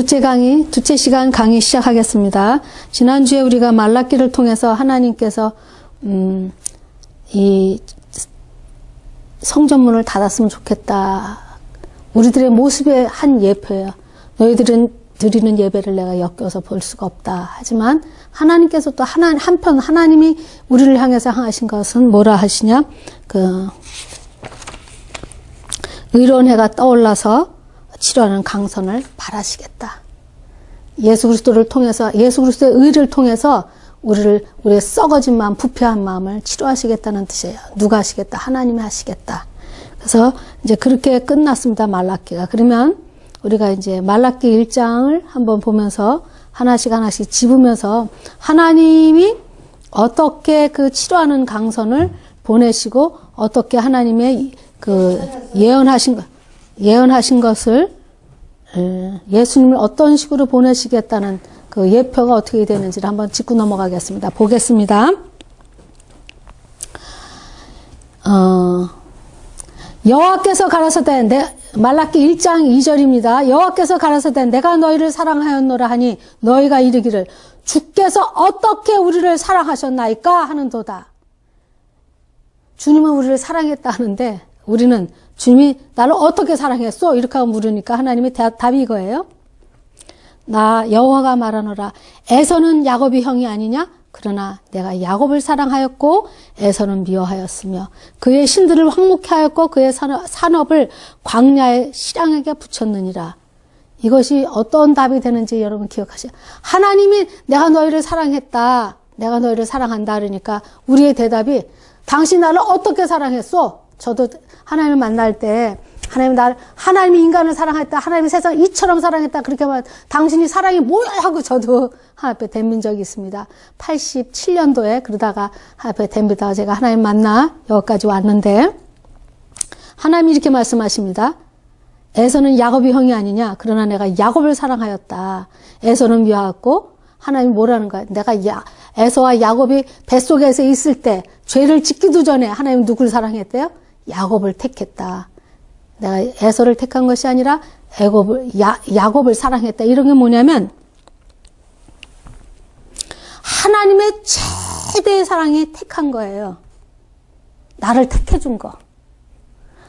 둘째 시간 강의 시작하겠습니다. 지난주에 우리가 말라기를 통해서 하나님께서 이 성전문을 닫았으면 좋겠다. 우리들의 모습의 한 예표예요. 너희들은 드리는 예배를 내가 엮여서 볼 수가 없다. 하지만 하나님께서 또 한편 하나님이 우리를 향해서 향하신 것은 뭐라 하시냐? 의로운 해가 떠올라서 치료하는 강선을 바라시겠다. 예수 그리스도를 통해서, 예수 그리스도의 의를 통해서 우리의 썩어진 마음, 부패한 마음을 치료하시겠다는 뜻이에요. 누가 하시겠다? 하나님이 하시겠다. 그래서 이제 그렇게 끝났습니다. 말라기가. 그러면 우리가 이제 말라기 1장을 한번 보면서 하나씩 짚으면서 하나님이 어떻게 그 치료하는 강선을 보내시고 어떻게 하나님의 예언하신 것을 예수님을 어떤 식으로 보내시겠다는 그 예표가 어떻게 되는지를 한번 짚고 넘어가겠습니다. 보겠습니다. 여호와께서 가라사대, 말라기 1장 2절입니다. 여호와께서 가라사대 내가 너희를 사랑하였노라 하니 너희가 이르기를 주께서 어떻게 우리를 사랑하셨나이까 하는도다. 주님은 우리를 사랑했다 하는데 우리는 주님이 나를 어떻게 사랑했어? 이렇게 하고 물으니까 하나님의 답이 이거예요. 나 여호와가 말하노라 에서는 야곱이 형이 아니냐? 그러나 내가 야곱을 사랑하였고 에서는 미워하였으며 그의 신들을 황목해 하였고 그의 산업을 광야의 실향에게 붙였느니라. 이것이 어떤 답이 되는지 여러분 기억하세요. 하나님이 내가 너희를 사랑했다. 내가 너희를 사랑한다. 그러니까 우리의 대답이 당신 나를 어떻게 사랑했어? 저도 하나님을 만날 때 하나님이 인간을 사랑했다. 하나님이 세상을 이처럼 사랑했다. 그렇게 말하면 당신이 사랑이 뭐야? 하고 저도 하나님 앞에 댐빈 적이 있습니다. 87년도에 그러다가 하나님 앞에 댐비다가 제가 하나님 만나 여기까지 왔는데 하나님이 이렇게 말씀하십니다. 에서는 야곱이 형이 아니냐? 그러나 내가 야곱을 사랑하였다. 에서는 미워하였고 하나님이 뭐라는 거야? 내가 에서와 야곱이 뱃속에서 있을 때 죄를 짓기도 전에 하나님 누구를 사랑했대요? 야곱을 택했다. 내가 에서를 택한 것이 아니라 야곱을 사랑했다. 이런 게 뭐냐면 하나님의 최대의 사랑이 택한 거예요. 나를 택해준 거.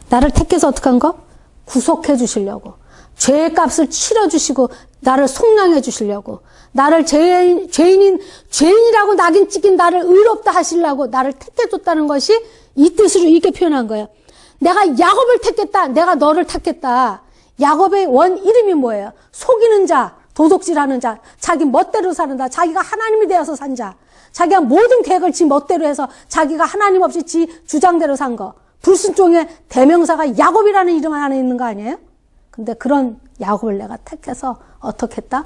나를 택해서 어떻게 한 거? 구속해 주시려고. 죄의 값을 치러주시고 나를 속량해 주시려고. 나를 죄인이라고 낙인 찍힌 나를 의롭다 하시려고 나를 택해줬다는 것이 이 뜻으로 이렇게 표현한 거예요. 내가 야곱을 택했다. 내가 너를 택했다. 야곱의 원 이름이 뭐예요? 속이는 자, 도둑질하는 자, 자기 멋대로 사는 자, 자기가 하나님이 되어서 산 자, 자기가 모든 계획을 지 멋대로 해서 자기가 하나님 없이 지 주장대로 산 거. 불순종의 대명사가 야곱이라는 이름 안에 있는 거 아니에요? 근데 그런 야곱을 내가 택해서 어떻게 했다?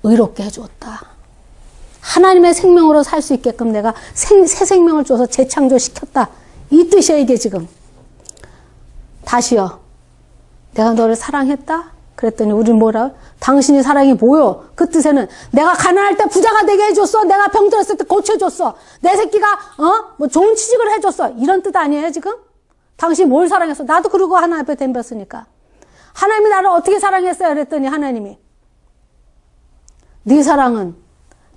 의롭게 해주었다. 하나님의 생명으로 살 수 있게끔 내가 새 생명을 줘서 재창조시켰다. 이 뜻이에요, 이게 지금. 다시요. 내가 너를 사랑했다? 그랬더니 우리는 뭐라? 당신이 사랑이 뭐요? 그 뜻에는 내가 가난할 때 부자가 되게 해줬어. 내가 병들었을 때 고쳐줬어. 내 새끼가 좋은 취직을 해줬어. 이런 뜻 아니에요, 지금? 당신이 뭘 사랑했어? 나도 그러고 하나님 앞에 덤볐으니까. 하나님이 나를 어떻게 사랑했어요? 그랬더니 하나님이 네 사랑은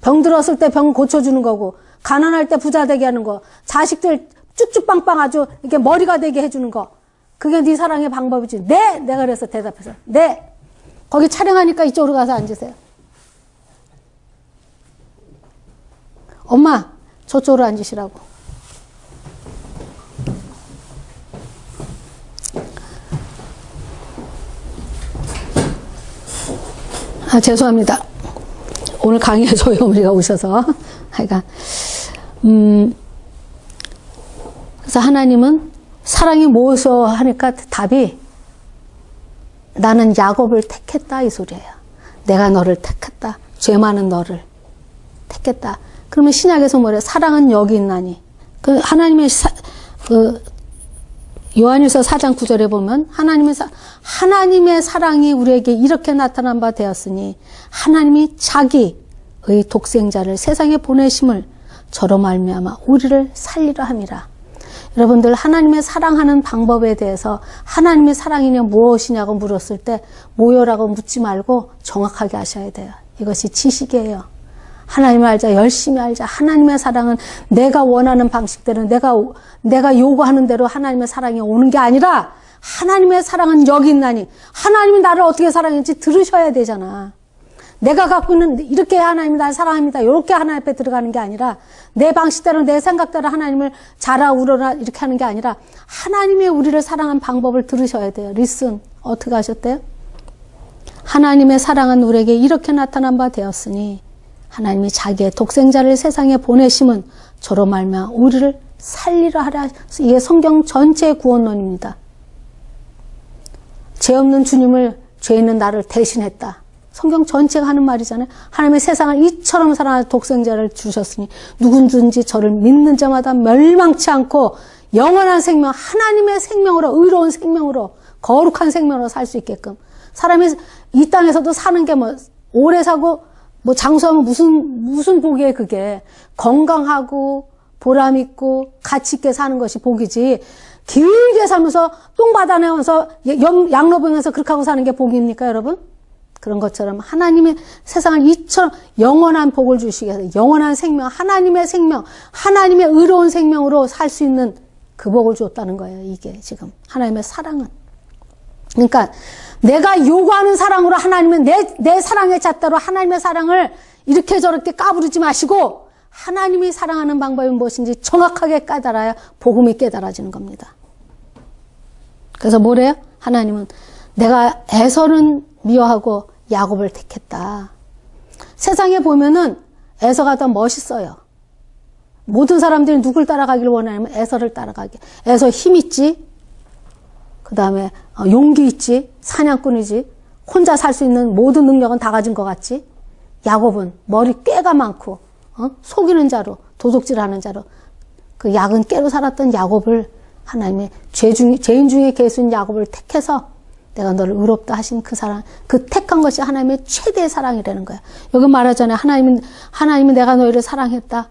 병들었을 때 병 고쳐주는 거고 가난할 때 부자 되게 하는 거 자식들 쭉쭉빵빵 아주 이렇게 머리가 되게 해주는 거 그게 네 사랑의 방법이지. 네! 내가 그래서 대답해서 네! 거기 촬영하니까 이쪽으로 가서 앉으세요. 엄마 저쪽으로 앉으시라고. 죄송합니다. 오늘 강의에 저희 어머니가 오셔서 하여간 그래서 하나님은 사랑이 무엇이오 하니까 답이 나는 야곱을 택했다 이 소리예요. 내가 너를 택했다. 죄 많은 너를 택했다. 그러면 신약에서 뭐래요? 사랑은 여기 있나니. 그 하나님의 요한일서 4장 9절에 보면 하나님의 사랑이 우리에게 이렇게 나타난 바 되었으니 하나님이 자기의 독생자를 세상에 보내심을 저로 말미암아 우리를 살리려 함이라. 여러분들 하나님의 사랑하는 방법에 대해서 하나님의 사랑이냐 무엇이냐고 물었을 때 뭐요라고 묻지 말고 정확하게 하셔야 돼요. 이것이 지식이에요. 하나님을 알자, 열심히 알자. 하나님의 사랑은 내가 원하는 방식대로 내가 요구하는 대로 하나님의 사랑이 오는 게 아니라 하나님의 사랑은 여기 있나니 하나님이 나를 어떻게 사랑했는지 들으셔야 되잖아. 내가 갖고 있는 이렇게 하나님이 나를 사랑합니다. 이렇게 하나님 앞에 들어가는 게 아니라 내 방식대로 내 생각대로 하나님을 자라 우러라 이렇게 하는 게 아니라 하나님의 우리를 사랑한 방법을 들으셔야 돼요. 리슨 어떻게 하셨대요? 하나님의 사랑은 우리에게 이렇게 나타난 바 되었으니 하나님이 자기의 독생자를 세상에 보내심은 저로 말미암아 우리를 살리려 하라. 이게 성경 전체의 구원론입니다. 죄 없는 주님을 죄 있는 나를 대신했다. 성경 전체가 하는 말이잖아요. 하나님의 세상을 이처럼 사랑하는 독생자를 주셨으니 누구든지 저를 믿는 자마다 멸망치 않고 영원한 생명, 하나님의 생명으로, 의로운 생명으로, 거룩한 생명으로 살 수 있게끔. 사람이 이 땅에서도 사는 게 오래 사고 장수하면 무슨 복이에요, 그게. 건강하고 보람 있고 가치 있게 사는 것이 복이지. 길게 살면서 똥 받아내면서 양로병에서 그렇게 하고 사는 게 복입니까, 여러분? 그런 것처럼 하나님의 세상을 이처럼 영원한 복을 주시기 위해서 영원한 생명, 하나님의 생명, 하나님의 의로운 생명으로 살 수 있는 그 복을 줬다는 거예요. 이게 지금 하나님의 사랑은. 그러니까 내가 요구하는 사랑으로 하나님은 내 사랑의 잣대로 하나님의 사랑을 이렇게 저렇게 까부르지 마시고 하나님이 사랑하는 방법이 무엇인지 정확하게 깨달아야 복음이 깨달아지는 겁니다. 그래서 뭐래요? 하나님은 내가 에서는 미워하고 야곱을 택했다. 세상에 보면은 에서가 더 멋있어요. 모든 사람들이 누굴 따라가기를 원하냐면 에서를 따라가게. 에서 힘 있지. 그 다음에 용기 있지. 사냥꾼이지. 혼자 살 수 있는 모든 능력은 다 가진 것 같지. 야곱은 머리 꾀가 많고 속이는 자로 도둑질하는 자로 그 약은 깨로 살았던 야곱을 하나님의 죄인 중에 괴수인 야곱을 택해서 내가 너를 의롭다 하신 그 사랑, 그 택한 것이 하나님의 최대의 사랑이라는 거야. 여기 말하잖아요. 하나님은 내가 너희를 사랑했다.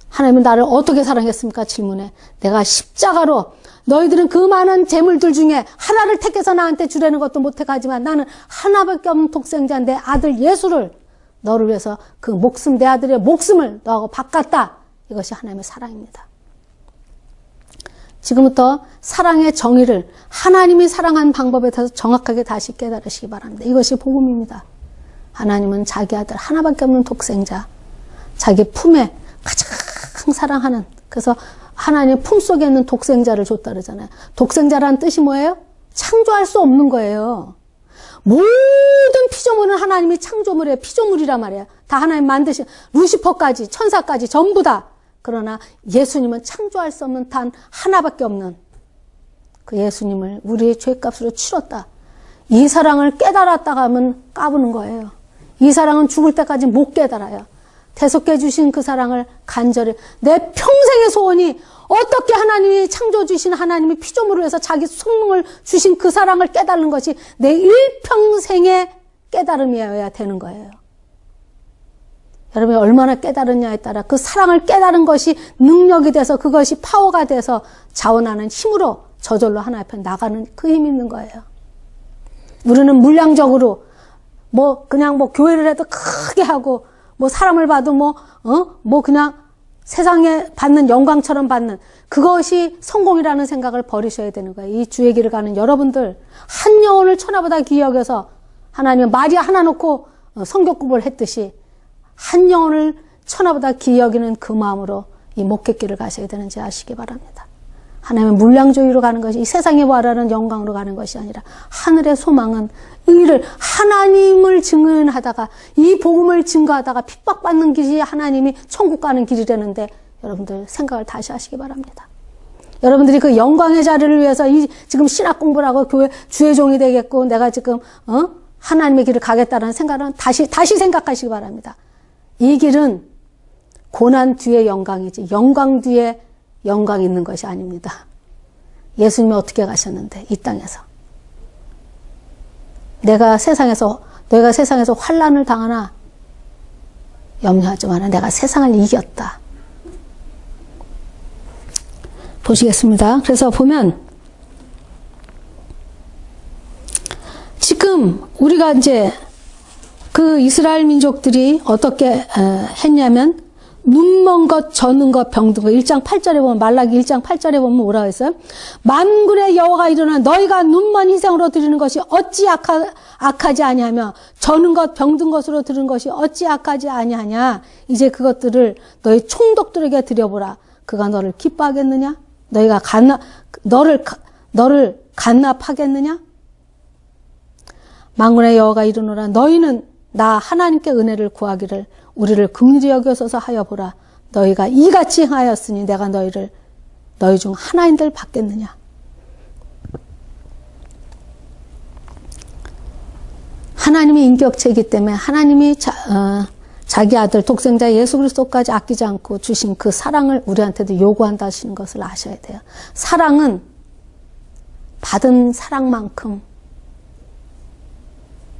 하나님은 나를 어떻게 사랑했습니까? 질문에. 내가 십자가로 너희들은 그 많은 재물들 중에 하나를 택해서 나한테 주려는 것도 못 택하지만 나는 하나밖에 없는 독생자 내 아들 예수를 너를 위해서 그 목숨, 내 아들의 목숨을 너하고 바꿨다. 이것이 하나님의 사랑입니다. 지금부터 사랑의 정의를 하나님이 사랑한 방법에 대해서 정확하게 다시 깨달으시기 바랍니다. 이것이 복음입니다. 하나님은 자기 아들 하나밖에 없는 독생자, 자기 품에 가장 사랑하는, 그래서 하나님의 품속에 있는 독생자를 줬다 그러잖아요. 독생자라는 뜻이 뭐예요? 창조할 수 없는 거예요. 모든 피조물은 하나님이 창조물이에요. 피조물이란 말이에요. 다 하나님 만드신, 루시퍼까지 천사까지 전부 다. 그러나 예수님은 창조할 수 없는 단 하나밖에 없는 그 예수님을 우리의 죄값으로 치렀다. 이 사랑을 깨달았다가 하면 까부는 거예요. 이 사랑은 죽을 때까지 못 깨달아요. 대속해 주신 그 사랑을 간절히 내 평생의 소원이 어떻게 하나님이 창조 주신 하나님이 피조물을 위해서 자기 생명을 주신 그 사랑을 깨달는 것이 내 일평생의 깨달음이어야 되는 거예요. 여러분이 얼마나 깨달았냐에 따라 그 사랑을 깨달은 것이 능력이 돼서 그것이 파워가 돼서 자원하는 힘으로 저절로 하나님 앞에 나가는 그 힘이 있는 거예요. 우리는 물량적으로 그냥 교회를 해도 크게 하고 사람을 봐도 그냥 세상에 받는 영광처럼 받는 그것이 성공이라는 생각을 버리셔야 되는 거예요. 이 주의 길을 가는 여러분들 한 영혼을 천하보다 귀히 여겨서 하나님은 마리아 하나 놓고 성교급을 했듯이 한 영혼을 천하보다 귀히 여기는 그 마음으로 이 목회길을 가셔야 되는지 아시기 바랍니다. 하나님은 물량주의로 가는 것이 이 세상에 바라는 영광으로 가는 것이 아니라 하늘의 소망은 의를 하나님을 증언하다가 이 복음을 증거하다가 핍박받는 길이 하나님이 천국 가는 길이라는데 여러분들 생각을 다시 하시기 바랍니다. 여러분들이 그 영광의 자리를 위해서 지금 신학 공부를 하고 교회 주의 종이 되겠고 내가 지금 하나님의 길을 가겠다는 생각은 다시 생각하시기 바랍니다. 이 길은 고난 뒤에 영광이지 영광 뒤에 영광이 있는 것이 아닙니다. 예수님이 어떻게 가셨는데 이 땅에서 너희가 세상에서 환난을 당하나 염려하지 마라. 내가 세상을 이겼다. 보시겠습니다. 그래서 보면 지금 우리가 이제 그 이스라엘 민족들이 어떻게 했냐면 눈먼 것, 저는 것, 병든 것. 1장 8절에 보면, 말라기 1장 8절에 보면 뭐라고 했어요? 만군의 여호와가 이르나 너희가 눈먼 희생으로 드리는 것이 어찌 악하지 아니하며 저는 것, 병든 것으로 드리는 것이 어찌 악하지 아니하냐. 이제 그것들을 너희 총독들에게 드려보라. 그가 너를 기뻐하겠느냐? 너희가 너를 간납하겠느냐? 만군의 여호와가 이르노라 너희는 나 하나님께 은혜를 구하기를 우리를 긍휼히 여겨서서 하여 보라. 너희가 이같이 행하였으니 내가 너희 중 하나인들 받겠느냐. 하나님이 인격체이기 때문에 하나님이 자기 아들 독생자 예수 그리스도까지 아끼지 않고 주신 그 사랑을 우리한테도 요구한다 하시는 것을 아셔야 돼요. 사랑은 받은 사랑만큼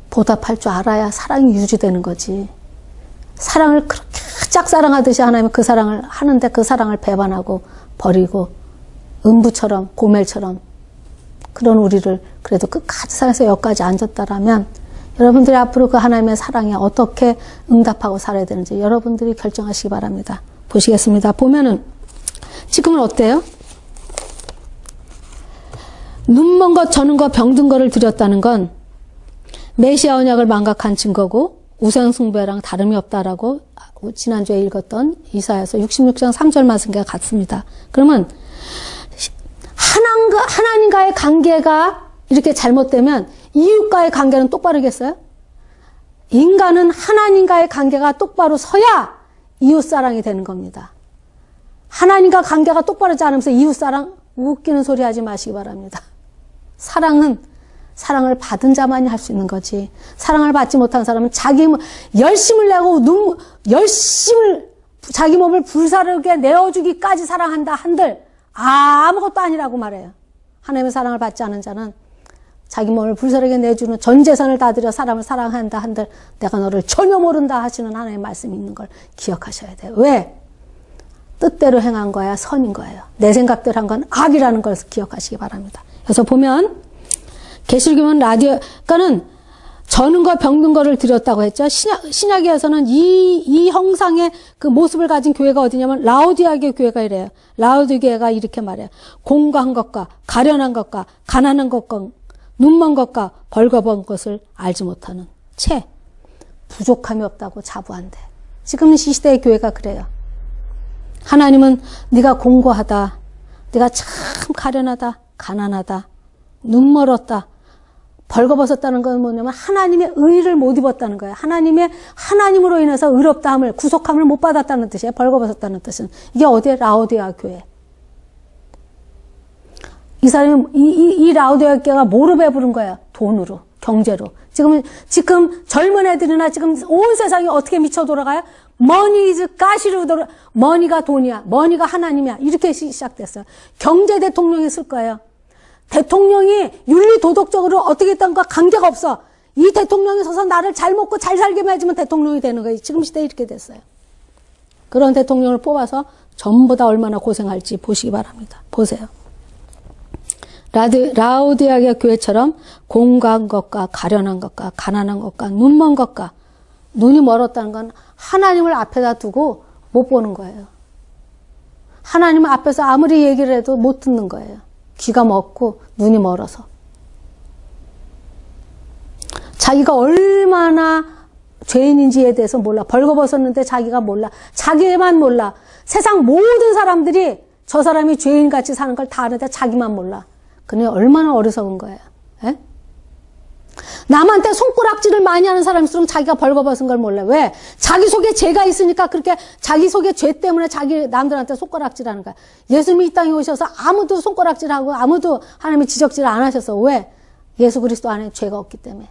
보답할 줄 알아야 사랑이 유지되는 거지. 사랑을 그렇게 짝사랑하듯이 하나님은 그 사랑을 하는데 그 사랑을 배반하고 버리고 음부처럼 고멜처럼 그런 우리를 그래도 끝까지 사랑해서 여기까지 앉았다라면 여러분들이 앞으로 그 하나님의 사랑에 어떻게 응답하고 살아야 되는지 여러분들이 결정하시기 바랍니다. 보시겠습니다. 보면은 지금은 어때요? 눈먼 것, 저는 것, 병든 거를 드렸다는 건 메시아 언약을 망각한 증거고 우상숭배랑 다름이 없다라고 지난주에 읽었던 이사야서 66장 3절 말씀과 같습니다. 그러면 하나님과의 관계가 이렇게 잘못되면 이웃과의 관계는 똑바르겠어요? 인간은 하나님과의 관계가 똑바로 서야 이웃사랑이 되는 겁니다. 하나님과 관계가 똑바르지 않으면서 이웃사랑 웃기는 소리 하지 마시기 바랍니다. 사랑을 받은 자만이 할 수 있는 거지. 사랑을 받지 못한 사람은 열심을 내고 자기 몸을 불사르게 내어주기까지 사랑한다 한들 아무것도 아니라고 말해요. 하나님의 사랑을 받지 않은 자는 자기 몸을 불사르게 내주는 전 재산을 다 들여 사람을 사랑한다 한들 내가 너를 전혀 모른다 하시는 하나님의 말씀이 있는 걸 기억하셔야 돼요. 왜? 뜻대로 행한 거야 선인 거예요. 내 생각대로 한 건 악이라는 걸 기억하시기 바랍니다. 그래서 보면 계시록이면 그러니까는 저는 거 병든 거를 드렸다고 했죠. 신약에서는 이 형상의 그 모습을 가진 교회가 어디냐면 라오디아계 교회가 이래요. 라오디아계가 이렇게 말해요. 공고한 것과 가련한 것과 가난한 것과 눈먼 것과 벌거벗은 것을 알지 못하는 채 부족함이 없다고 자부한대. 지금 이 시대의 교회가 그래요. 하나님은 네가 공고하다, 네가 참 가련하다, 가난하다, 눈멀었다, 벌거벗었다는 건 뭐냐면 하나님의 의를 못 입었다는 거예요. 하나님으로 인해서 의롭다함을, 구속함을 못 받았다는 뜻이에요. 벌거벗었다는 뜻은. 이게 어디에? 라오디아 교회. 이 사람이, 이 라오디아 교회가 뭐로 배부른 거야? 돈으로, 경제로. 지금 젊은 애들이나 지금 온 세상이 어떻게 미쳐 돌아가요? 머니 이즈 가시로 머니가 돈이야. 머니가 하나님이야. 이렇게 시작됐어요. 경제 대통령이 쓸 거예요. 대통령이 윤리 도덕적으로 어떻게 했던 거 관계가 없어. 이 대통령이 서서 나를 잘 먹고 잘 살게만 해주면 대통령이 되는 거예요. 지금 시대에 이렇게 됐어요. 그런 대통령을 뽑아서 전부 다 얼마나 고생할지 보시기 바랍니다. 보세요. 라오디아계 교회처럼 공고한 것과 가련한 것과 가난한 것과 눈먼 것과 눈이 멀었다는 건 하나님을 앞에다 두고 못 보는 거예요. 하나님 앞에서 아무리 얘기를 해도 못 듣는 거예요. 귀가 먹고 눈이 멀어서. 자기가 얼마나 죄인인지에 대해서 몰라. 벌거벗었는데 자기가 몰라. 자기만 몰라. 세상 모든 사람들이 저 사람이 죄인같이 사는 걸 다 아는데 자기만 몰라. 그게 얼마나 어리석은 거예요. 에? 남한테 손가락질을 많이 하는 사람일수록 자기가 벌거벗은 걸 몰라. 왜? 자기 속에 죄가 있으니까 그렇게 자기 속에 죄 때문에 남들한테 손가락질하는 거야. 예수님이 이 땅에 오셔서 아무도 손가락질하고 아무도 하나님이 지적질을 안 하셔서. 왜? 예수 그리스도 안에 죄가 없기 때문에.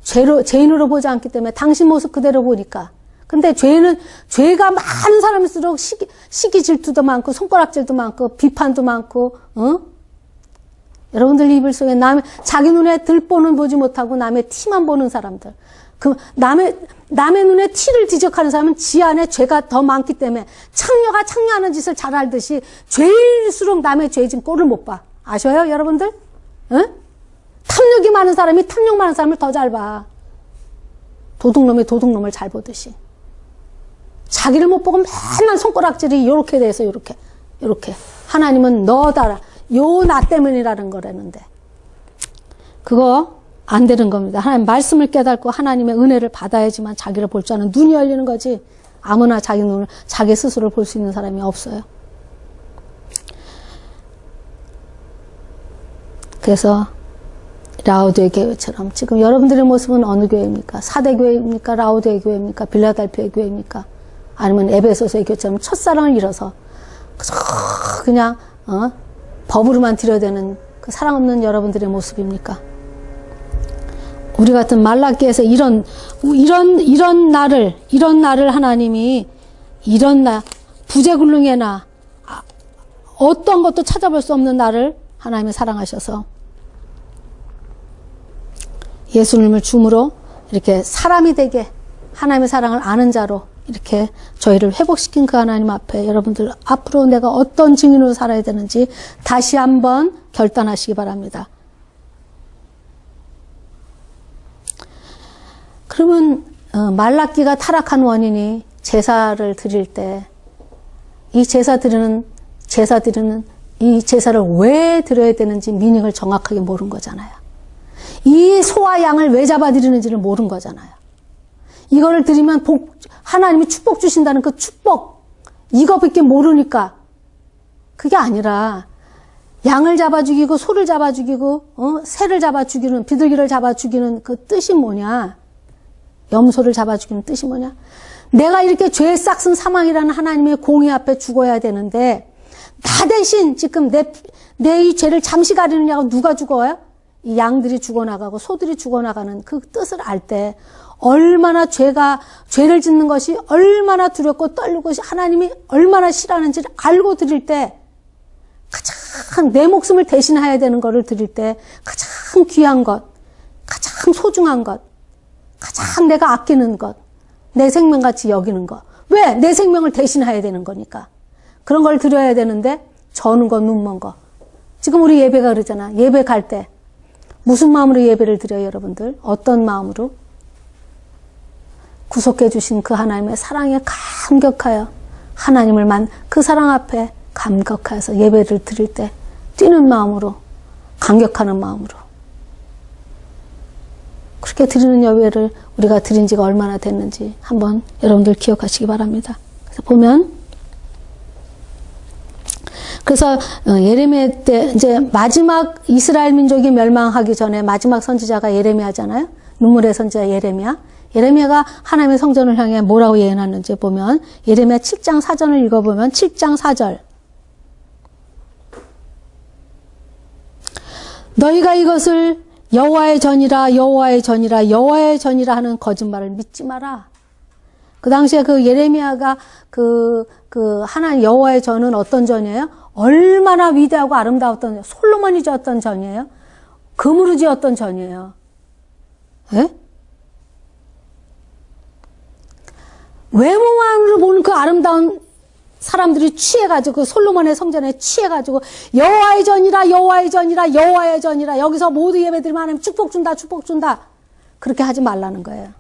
죄인으로 보지 않기 때문에 당신 모습 그대로 보니까. 근데 죄가 많은 사람일수록 시기 질투도 많고 손가락질도 많고 비판도 많고 여러분들 이불 속에 자기 눈에 들보는 보지 못하고 남의 티만 보는 사람들. 남의 눈에 티를 지적하는 사람은 지 안에 죄가 더 많기 때문에 창녀가 창녀하는 짓을 잘 알듯이 죄일수록 남의 죄진 꼴을 못 봐. 아셔요, 여러분들? 응? 탐욕이 많은 사람이 탐욕 많은 사람을 더 잘 봐. 도둑놈이 도둑놈을 잘 보듯이. 자기를 못 보고 맨날 손가락질이 요렇게 돼서 요렇게. 하나님은 너다. 요 나 때문이라는 거라는데. 그거 안 되는 겁니다. 하나님 말씀을 깨닫고 하나님의 은혜를 받아야지만 자기를 볼 줄 아는 눈이 열리는 거지. 아무나 자기 스스로를 볼 수 있는 사람이 없어요. 그래서 라오디게 교회처럼 지금 여러분들의 모습은 어느 교회입니까? 사대 교회입니까? 라오디게 교회입니까? 빌라델피아 교회입니까? 아니면 에베소서의 교회처럼 첫사랑을 잃어서 그냥 법으로만 드려야되는 그 사랑 없는 여러분들의 모습입니까? 우리 같은 말라기에서 이런 나를 하나님이 부재굴릉의 나, 어떤 것도 찾아볼 수 없는 나를 하나님이 사랑하셔서 예수님을 줌으로 이렇게 사람이 되게 하나님의 사랑을 아는 자로 이렇게 저희를 회복시킨 그 하나님 앞에 여러분들 앞으로 내가 어떤 증인으로 살아야 되는지 다시 한번 결단하시기 바랍니다. 그러면 말라기가 타락한 원인이 제사를 드릴 때 이 제사 드리는 이 제사를 왜 드려야 되는지 미닝을 정확하게 모른 거잖아요. 이 소와 양을 왜 잡아드리는지를 모른 거잖아요. 이거를 드리면 하나님이 축복 주신다는 그 축복, 이거밖에 모르니까. 그게 아니라 양을 잡아 죽이고 소를 잡아 죽이고 새를 잡아 죽이는, 비둘기를 잡아 죽이는 그 뜻이 뭐냐? 염소를 잡아 죽이는 뜻이 뭐냐? 내가 이렇게 죄의 싹슨 사망이라는 하나님의 공의 앞에 죽어야 되는데 나 대신 지금 내 이 죄를 잠시 가리느냐고 누가 죽어요? 이 양들이 죽어나가고 소들이 죽어나가는 그 뜻을 알 때 얼마나 죄를 짓는 것이 얼마나 두렵고 떨리고 하나님이 얼마나 싫어하는지를 알고 드릴 때 가장 내 목숨을 대신해야 되는 것을 드릴 때 가장 귀한 것, 가장 소중한 것, 가장 내가 아끼는 것, 내 생명같이 여기는 것. 왜? 내 생명을 대신해야 되는 거니까. 그런 걸 드려야 되는데 저는 거, 눈먼 거. 지금 우리 예배가 그러잖아. 예배 갈 때 무슨 마음으로 예배를 드려요, 여러분들? 어떤 마음으로? 구속해 주신 그 하나님의 사랑에 감격하여 하나님을 그 사랑 앞에 감격하여서 예배를 드릴 때 뛰는 마음으로, 감격하는 마음으로 그렇게 드리는 예배를 우리가 드린 지가 얼마나 됐는지 한번 여러분들 기억하시기 바랍니다. 그래서 보면 그래서 예레미야 때 이제 마지막 이스라엘 민족이 멸망하기 전에 마지막 선지자가 예레미야잖아요. 눈물의 선지자 예레미야. 예레미야가 하나님의 성전을 향해 뭐라고 예언하는지 보면 예레미야 7장 4절을 읽어보면 7장 4절 너희가 이것을 여호와의 전이라 여호와의 전이라 여호와의 전이라 하는 거짓말을 믿지 마라. 그 당시에 그 예레미야가 하나님 여호와의 전은 어떤 전이에요? 얼마나 위대하고 아름다웠던 솔로몬이 지었던 전이에요? 금으로 지었던 전이에요. 예? 외모만으로 보는 그 아름다운 사람들이 취해가지고 솔로몬의 성전에 취해가지고 여호와의 전이라 여호와의 전이라 여호와의 전이라 여기서 모두 예배드리면 하나님 축복 준다 축복 준다 그렇게 하지 말라는 거예요.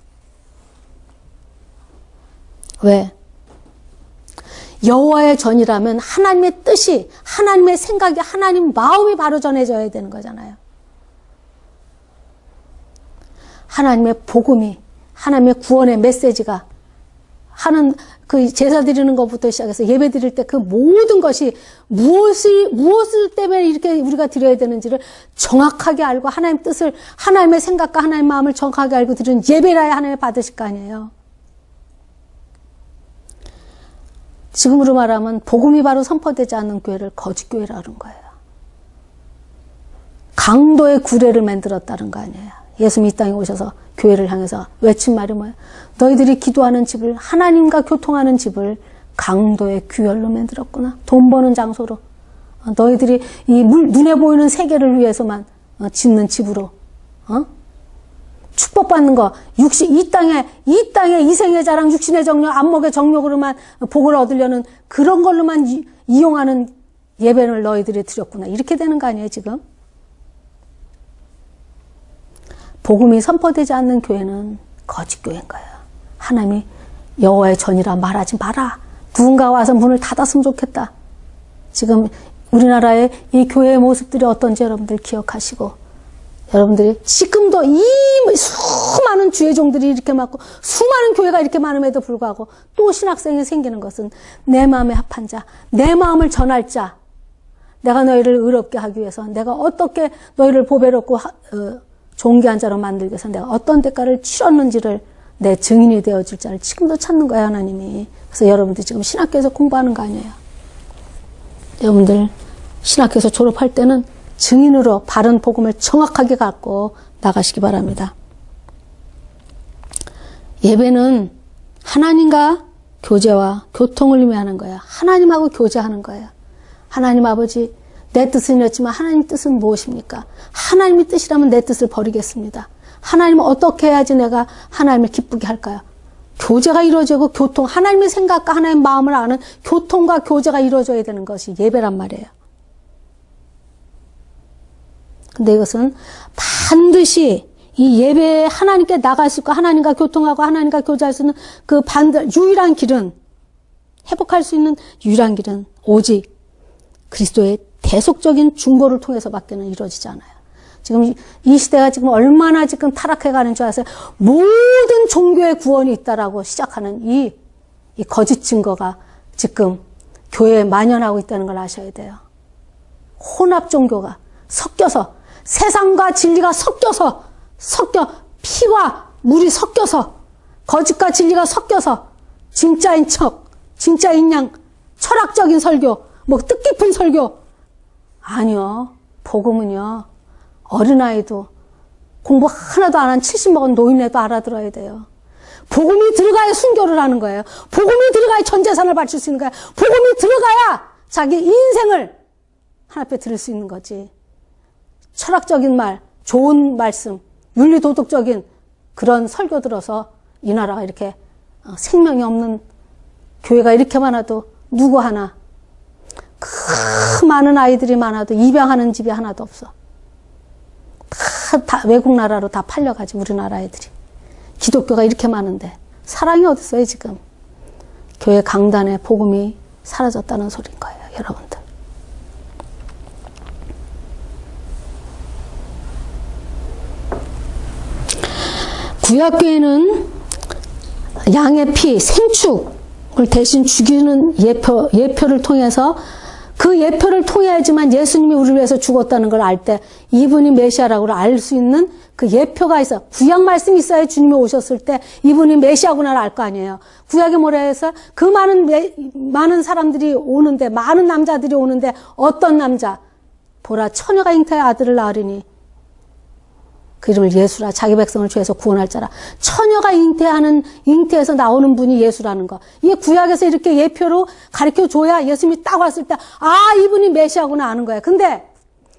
왜? 여호와의 전이라면 하나님의 뜻이 하나님의 생각이 하나님 마음이 바로 전해져야 되는 거잖아요. 하나님의 복음이 하나님의 구원의 메시지가 하는 그 제사 드리는 것부터 시작해서 예배 드릴 때 그 모든 것이 무엇을 때문에 이렇게 우리가 드려야 되는지를 정확하게 알고 하나님 뜻을 하나님의 생각과 하나님의 마음을 정확하게 알고 드리는 예배라야 하나님이 받으실 거 아니에요. 지금으로 말하면 복음이 바로 선포되지 않는 교회를 거짓교회라는 거예요. 강도의 구례를 만들었다는 거 아니에요. 예수님이 이 땅에 오셔서 교회를 향해서 외친 말이 뭐예요? 너희들이 기도하는 집을 하나님과 교통하는 집을 강도의 규열로 만들었구나. 돈 버는 장소로 너희들이 이 눈에 보이는 세계를 위해서만 짓는 집으로 축복받는 거, 이 땅에 이생의 자랑, 육신의 정욕, 안목의 정욕으로만 복을 얻으려는 그런 걸로만 이용하는 예배를 너희들이 드렸구나. 이렇게 되는 거 아니에요, 지금? 복음이 선포되지 않는 교회는 거짓 교회인 거예요. 하나님이 여호와의 전이라 말하지 마라. 누군가 와서 문을 닫았으면 좋겠다. 지금 우리나라의 이 교회의 모습들이 어떤지 여러분들 기억하시고, 여러분들이 지금도 이 수많은 주의 종들이 이렇게 많고 수많은 교회가 이렇게 많음에도 불구하고 또 신학생이 생기는 것은 내 마음에 합한 자, 내 마음을 전할 자, 내가 너희를 의롭게 하기 위해서, 내가 어떻게 너희를 보배롭고 존귀한 자로 만들기 위해서 내가 어떤 대가를 치렀는지를 내 증인이 되어줄 자를 지금도 찾는 거예요, 하나님이. 그래서 여러분들 지금 신학교에서 공부하는 거 아니에요. 여러분들 신학교에서 졸업할 때는 증인으로 바른 복음을 정확하게 갖고 나가시기 바랍니다. 예배는 하나님과 교제와 교통을 의미하는 거예요. 하나님하고 교제하는 거예요. 하나님 아버지, 내 뜻은 이렇지만 하나님 뜻은 무엇입니까? 하나님의 뜻이라면 내 뜻을 버리겠습니다. 하나님은 어떻게 해야지 내가 하나님을 기쁘게 할까요? 교제가 이루어지고 교통, 하나님의 생각과 하나님의 마음을 아는 교통과 교제가 이루어져야 되는 것이 예배란 말이에요. 근데 이것은 반드시 이 예배에 하나님께 나갈 수 있고 하나님과 교통하고 하나님과 교제할 수 있는 그 유일한 길은, 회복할 수 있는 유일한 길은 오직 그리스도의 대속적인 중보를 통해서밖에는 이루어지지 않아요. 지금 이 시대가 지금 얼마나 지금 타락해가는 줄 아세요? 모든 종교의 구원이 있다라고 시작하는 이 거짓 증거가 지금 교회에 만연하고 있다는 걸 아셔야 돼요. 혼합 종교가 섞여서, 세상과 진리가 섞여 피와 물이 섞여서, 거짓과 진리가 섞여서 진짜인 척, 진짜인 양, 철학적인 설교, 뭐 뜻깊은 설교. 아니요. 복음은요, 어린아이도 공부 하나도 안 한 70 먹은 노인네도 알아들어야 돼요. 복음이 들어가야 순교를 하는 거예요. 복음이 들어가야 전 재산을 바칠 수 있는 거예요. 복음이 들어가야 자기 인생을 하나님 앞에 들을 수 있는 거지. 철학적인 말, 좋은 말씀, 윤리도덕적인 그런 설교 들어서 이 나라가 이렇게 생명이 없는 교회가 이렇게 많아도 누구 하나, 그 많은 아이들이 많아도 입양하는 집이 하나도 없어. 다 외국 나라로 다 팔려가지, 우리나라 애들이. 기독교가 이렇게 많은데 사랑이 어디 있어요, 지금? 교회 강단에 복음이 사라졌다는 소리인 거예요, 여러분들. 구약교회는 양의 피, 생축을 대신 죽이는 예표를 통해서, 그 예표를 통해야지만 예수님이 우리를 위해서 죽었다는 걸 알 때 이분이 메시아라고 알 수 있는 그 예표가 있어. 구약 말씀이 있어야 주님이 오셨을 때 이분이 메시아구나를 알 거 아니에요. 구약의 모래에서 그 많은 사람들이 오는데, 많은 남자들이 오는데 어떤 남자? 보라, 처녀가 잉태의 아들을 낳으리니 그 이름을 예수라. 자기 백성을 죄에서 구원할 자라. 처녀가 잉태에서 나오는 분이 예수라는 거. 이게 구약에서 이렇게 예표로 가르쳐 줘야 예수님이 딱 왔을 때, 아, 이분이 메시아구나 아는 거야. 근데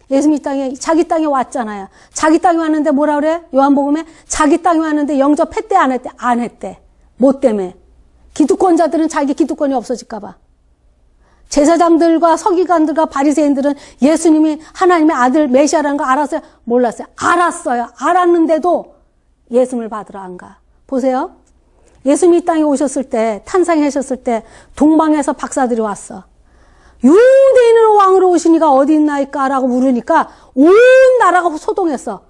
예수님이 자기 땅에 왔잖아요. 자기 땅에 왔는데 뭐라 그래? 요한복음에 자기 땅에 왔는데 영접했대, 안 했대? 안 했대. 뭐 때문에? 기득권자들은 자기 기득권이 없어질까 봐. 제사장들과 서기관들과 바리새인들은 예수님이 하나님의 아들 메시아라는 거 알았어요? 몰랐어요? 알았어요. 알았는데도 예수님을 받으러 안 가. 보세요. 예수님이 이 땅에 오셨을 때, 탄생하셨을 때 동방에서 박사들이 왔어. 유대인의 왕으로 오시니가 어디 있나이까? 라고 물으니까 온 나라가 소동했어.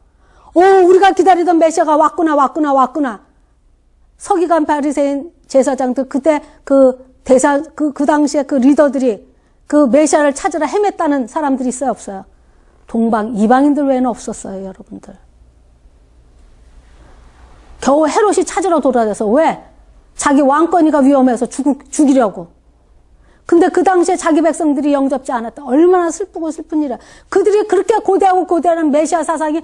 우리가 기다리던 메시아가 왔구나. 서기관, 바리새인, 제사장들, 그때 그 당시에 그 리더들이 그 메시아를 찾으러 헤맸다는 사람들이 있어요, 없어요? 동방 이방인들 외에는 없었어요, 여러분들. 겨우 헤롯이 찾으러 돌아다녀서. 왜? 자기 왕권이가 위험해서 죽이려고. 근데 그 당시에 자기 백성들이 영접지 않았다. 얼마나 슬프고 슬픈 일이야. 그들이 그렇게 고대하는 메시아 사상이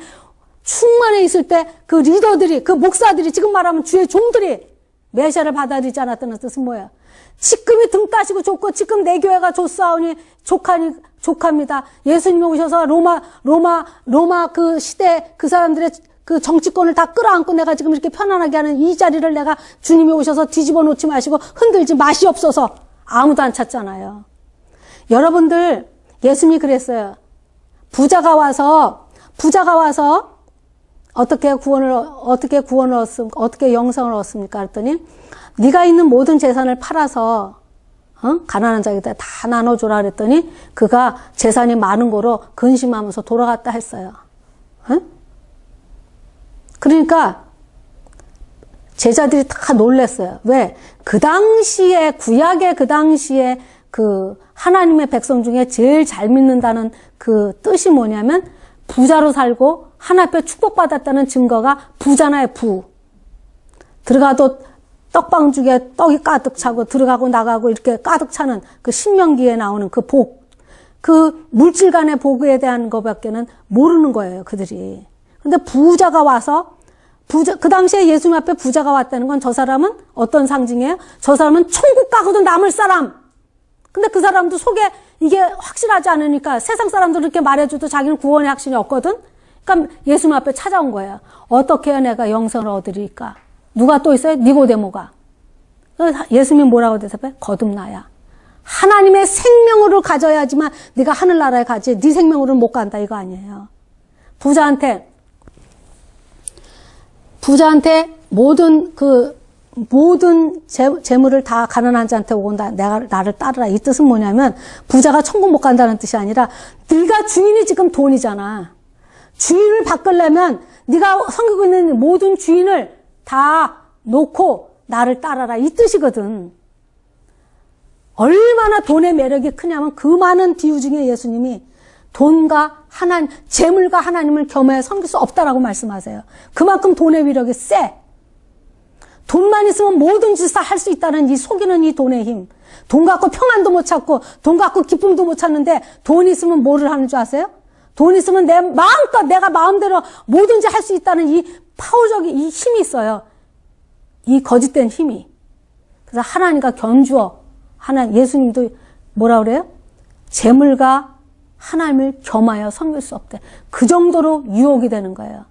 충만해 있을 때 그 리더들이, 그 목사들이, 지금 말하면 주의 종들이 메시아를 받아들이지 않았다는 뜻은 뭐야? 지금이 등 따시고 좋고 지금 내 교회가 좋사오니 족합니다. 예수님이 오셔서 로마 그 시대 그 사람들의 그 정치권을 다 끌어안고 내가 지금 이렇게 편안하게 하는 이 자리를 내가 주님이 오셔서 뒤집어 놓지 마시고 흔들지 마시옵소서. 아무도 안 찾잖아요. 여러분들 예수님이 그랬어요. 부자가 와서 어떻게 영생을 얻습니까? 그랬더니 네가 있는 모든 재산을 팔아서 가난한 자에게 다 나눠줘라 그랬더니 그가 재산이 많은 거로 근심하면서 돌아갔다 했어요. 그러니까 제자들이 다 놀랐어요. 왜? 그 당시에 구약의 그 당시에 그 하나님의 백성 중에 제일 잘 믿는다는 그 뜻이 뭐냐면 부자로 살고 하나님 앞에 축복받았다는 증거가 부잖아요. 부. 들어가도 떡방죽에 떡이 가득 차고 들어가고 나가고 이렇게 가득 차는 그 신명기에 나오는 그 복. 그 물질 간의 복에 대한 것밖에는 모르는 거예요. 그들이. 근데 부자가 와서 그 당시에 예수님 앞에 부자가 왔다는 건 저 사람은 어떤 상징이에요? 저 사람은 천국 가고도 남을 사람. 근데 그 사람도 속에 이게 확실하지 않으니까 세상 사람들 이렇게 말해줘도 자기는 구원의 확신이 없거든? 그러니까 예수님 앞에 찾아온 거예요. 어떻게 해야 내가 영생을 얻으리까? 누가 또 있어요? 니고데모가. 예수님이 뭐라고 대답해? 거듭나야. 하나님의 생명으로 가져야지만 네가 하늘나라에 가지 네 생명으로는 못 간다 이거 아니에요. 부자한테 모든 재물을 다 가난한 자한테 오고 나를 따르라. 이 뜻은 뭐냐면 부자가 천국 못 간다는 뜻이 아니라 네가 주인이 지금 돈이잖아. 주인을 바꾸려면 네가 섬기고 있는 모든 주인을 다 놓고 나를 따라라. 이 뜻이거든. 얼마나 돈의 매력이 크냐면 그 많은 비유 중에 예수님이 돈과 재물과 하나님을 겸해 섬길 수 없다라고 말씀하세요. 그만큼 돈의 위력이 세. 돈만 있으면 뭐든지 다 할 수 있다는 이 속이는 이 돈의 힘. 돈 갖고 평안도 못 찾고 돈 갖고 기쁨도 못 찾는데 돈 있으면 뭐를 하는 줄 아세요? 돈 있으면 마음껏 내가 마음대로 뭐든지 할 수 있다는 이 파워적인 이 힘이 있어요. 이 거짓된 힘이. 그래서 하나님과 견주어. 예수님도 뭐라 그래요? 재물과 하나님을 겸하여 섬길 수 없대. 그 정도로 유혹이 되는 거예요.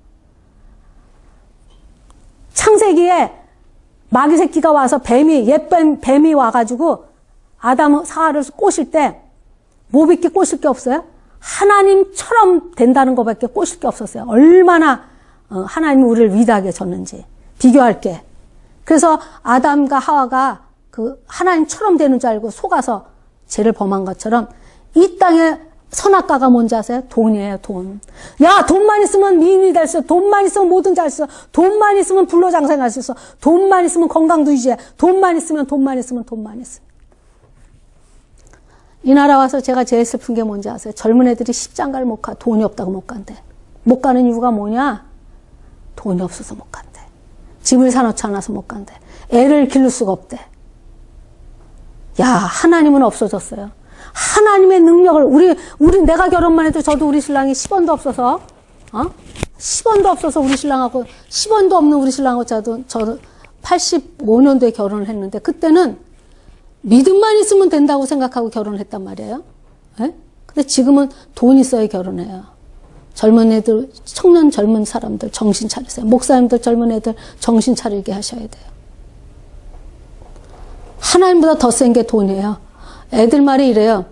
창세기에 마귀 새끼가 와서 옛 뱀이 와가지고 아담 사하를 꼬실 때 뭐 밖에 꼬실 게 없어요? 하나님처럼 된다는 것밖에 꼬실 게 없었어요. 얼마나 하나님이 우리를 위대하게 졌는지 비교할 게. 그래서 아담과 하와가 그 하나님처럼 되는 줄 알고 속아서 죄를 범한 것처럼 이 땅에 선악과가 뭔지 아세요? 돈이에요, 돈. 야, 돈만 있으면 미인이 될 수 있어. 돈만 있으면 뭐든지 할 수 있어. 돈만 있으면 불로장생할 수 있어. 돈만 있으면 건강도 유지해. 돈만 있으면. 이 나라 와서 제가 제일 슬픈 게 뭔지 아세요? 젊은 애들이 십장가를 못 가. 돈이 없다고 못 간대. 못 가는 이유가 뭐냐? 돈이 없어서 못 간대. 집을 사놓지 않아서 못 간대. 애를 기를 수가 없대. 야, 하나님은 없어졌어요. 하나님의 능력을 내가 결혼만 해도 저도 우리 신랑이 10원도 없어서 10원도 없어서 우리 신랑하고 10원도 없는 우리 신랑하고 저도 85년도에 결혼을 했는데 그때는 믿음만 있으면 된다고 생각하고 결혼을 했단 말이에요. 네? 근데 지금은 돈 있어야 결혼해요. 젊은 애들, 청년 젊은 사람들 정신 차리세요. 목사님들 젊은 애들 정신 차리게 하셔야 돼요. 하나님보다 더 센 게 돈이에요. 애들 말이 이래요.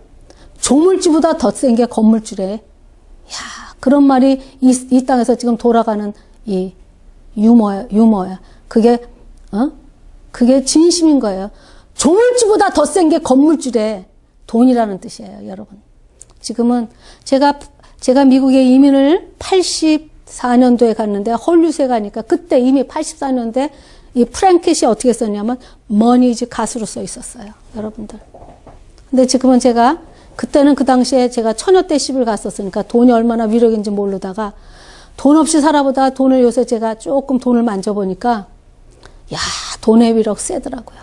조물주보다 더 센 게 건물주래. 야, 그런 말이 이 땅에서 지금 돌아가는 이 유머야. 그게 진심인 거예요. 조물주보다 더 센 게 건물주래. 돈이라는 뜻이에요, 여러분. 지금은 제가 미국에 이민을 84년도에 갔는데 헐리우드에 가니까 그때 이미 84년도에 이 프랭켓이 어떻게 썼냐면 머니즈 갓으로 써 있었어요, 여러분들. 근데 지금은 그때는 그 당시에 제가 처녀 때 시집을 갔었으니까 돈이 얼마나 위력인지 모르다가 돈 없이 살아보다가 돈을 요새 제가 조금 돈을 만져보니까 야, 돈의 위력 세더라고요.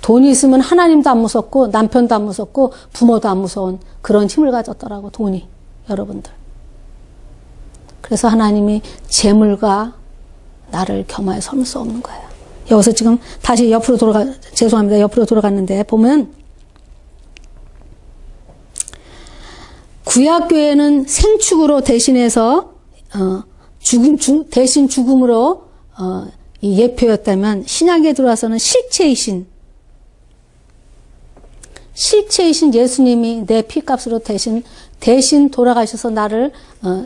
돈이 있으면 하나님도 안 무섭고 남편도 안 무섭고 부모도 안 무서운 그런 힘을 가졌더라고, 돈이, 여러분들. 그래서 하나님이 재물과 나를 겸하여 섬을 수 없는 거예요. 여기서 지금 다시 죄송합니다. 옆으로 돌아갔는데, 보면, 구약교회는 생축으로 대신해서, 대신 죽음으로, 이 예표였다면, 신약에 들어와서는 실체이신 예수님이 내 피값으로 대신 돌아가셔서 나를,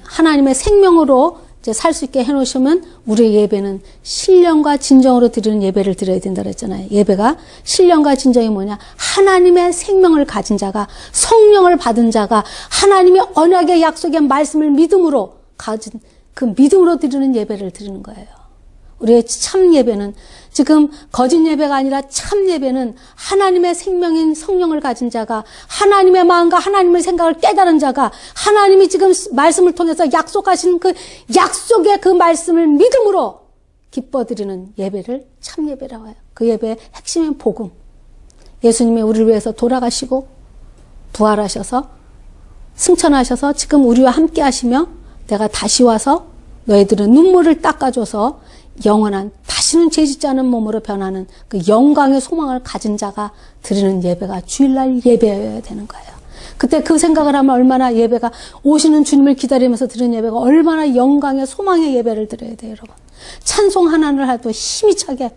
하나님의 생명으로 이제 살 수 있게 해놓으시면 우리의 예배는 신령과 진정으로 드리는 예배를 드려야 된다 그랬잖아요. 예배가 신령과 진정이 뭐냐? 하나님의 생명을 가진 자가, 성령을 받은 자가 하나님의 언약의 약속의 말씀을 믿음으로 가진 그 믿음으로 드리는 예배를 드리는 거예요. 우리의 참 예배는 지금 거짓 예배가 아니라 참 예배는 하나님의 생명인 성령을 가진 자가, 하나님의 마음과 하나님의 생각을 깨달은 자가, 하나님이 지금 말씀을 통해서 약속하신 그 약속의 그 말씀을 믿음으로 기뻐드리는 예배를 참 예배라고 해요. 그 예배의 핵심은 복음. 예수님이 우리를 위해서 돌아가시고 부활하셔서 승천하셔서 지금 우리와 함께 하시며 내가 다시 와서 너희들은 눈물을 닦아줘서 영원한 다시는 죄짓지 않은 몸으로 변하는 그 영광의 소망을 가진 자가 드리는 예배가 주일날 예배여야 되는 거예요. 그때 그 생각을 하면 얼마나 예배가 오시는 주님을 기다리면서 드리는 예배가 얼마나 영광의 소망의 예배를 드려야 돼요, 여러분. 찬송 하나를 해도 힘이 차게